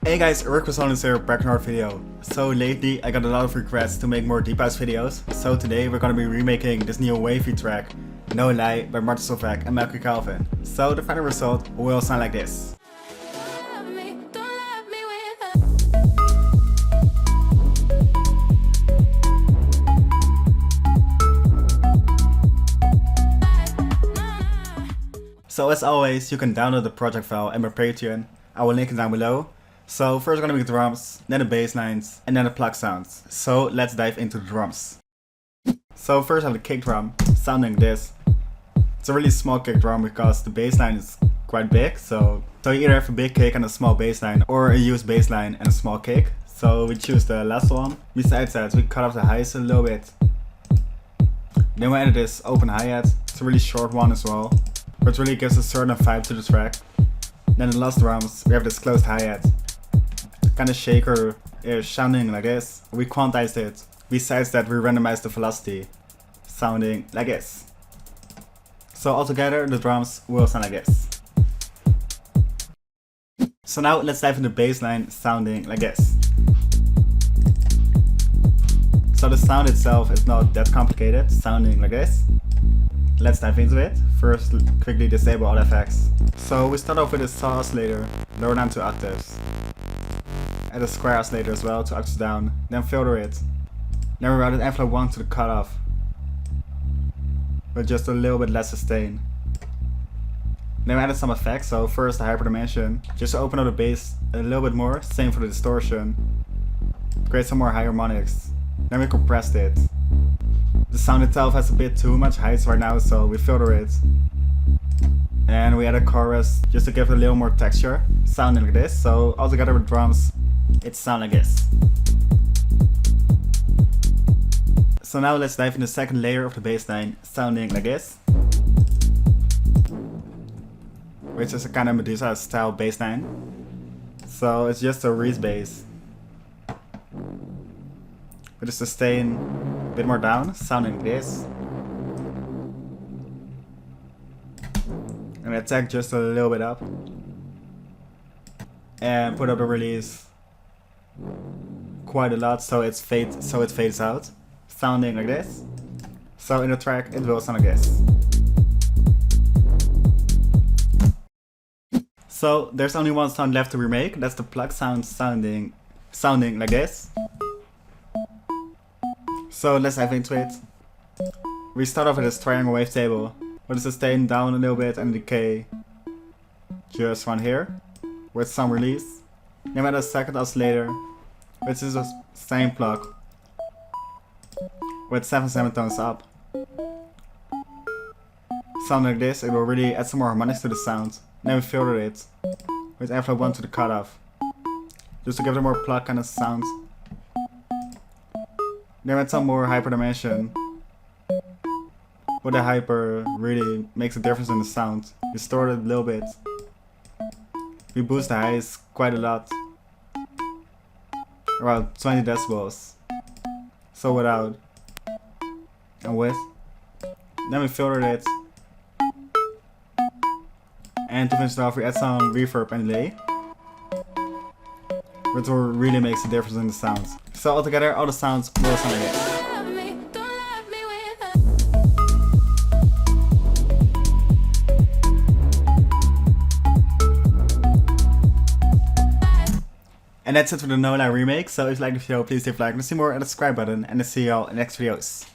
Hey guys, Rick with Sonance here, back in our video. So lately I got a lot of requests to make more deep house videos, so today we're gonna be remaking this new wavy track, No Lie, by Solveig and Calfan. So the final result will sound like this. So as always, you can download the project file and my Patreon. I will link it down below. So first we're gonna make the drums, then the bass lines, and then the pluck sounds. So let's dive into the drums. So first I have the kick drum, sounding like this. It's a really small kick drum because the bass line is quite big. So you either have a big kick and a small bass line, or a used bass line and a small kick. So we choose the last one. Besides that, we cut off the highs a little bit. Then we added this open hi-hat. It's a really short one as well, but it really gives a certain vibe to the track. Then the last drums, we have this closed hi-hat. Kind of shaker is sounding like this. We quantized it. Besides that, we randomized the velocity, sounding like this. So altogether, the drums will sound like this. So now let's dive into the bass line, sounding like this. So the sound itself is not that complicated, sounding like this. Let's dive into it. First, quickly disable all effects. So we start off with a saw oscillator, lower down to octaves. Add a square oscillator as well to octaves down, then filter it. Then we routed envelope 1 to the cutoff, with just a little bit less sustain. Then we added some effects, so first the hyperdimension, just to open up the bass a little bit more, same for the distortion. Create some more high harmonics. Then we compressed it. The sound itself has a bit too much heights right now, so we filter it. And we add a chorus just to give it a little more texture, sounding like this. So altogether with drums, it sounds like this. So now let's dive into the second layer of the bass line, sounding like this. Which is a kind of Medusa style bass line. So it's just a Reese bass, with a sustain a bit more down, sounding like this. And attack just a little bit up. And put up the release quite a lot, so it fades out, sounding like this. So in the track it will sound like this. So there's only one sound left to remake, that's the pluck sound, sounding like this. So let's dive into it. We start off with this triangle wavetable, with a sustain down a little bit and a decay just one here, with some release. Then we add a second oscillator, which is the same pluck, with 7 semitones up. Sound like this, it will really add some more harmonics to the sound. Then we filter it, with envelope 1 to the cutoff, just to give it a more pluck kind of sound. Then we add some more hyperdimension, where the hyper really makes a difference in the sound. Distort it a little bit. We boost the highs quite a lot, around 20 decibels. So without and with. Then we filtered it. And to finish it off, we add some reverb and delay, which really makes a difference in the sounds. So altogether, all the sounds will sound like this. And that's it for the No Lie remake. So if you like the video, please leave a like and see more and the subscribe button. And I'll see y'all in the next videos.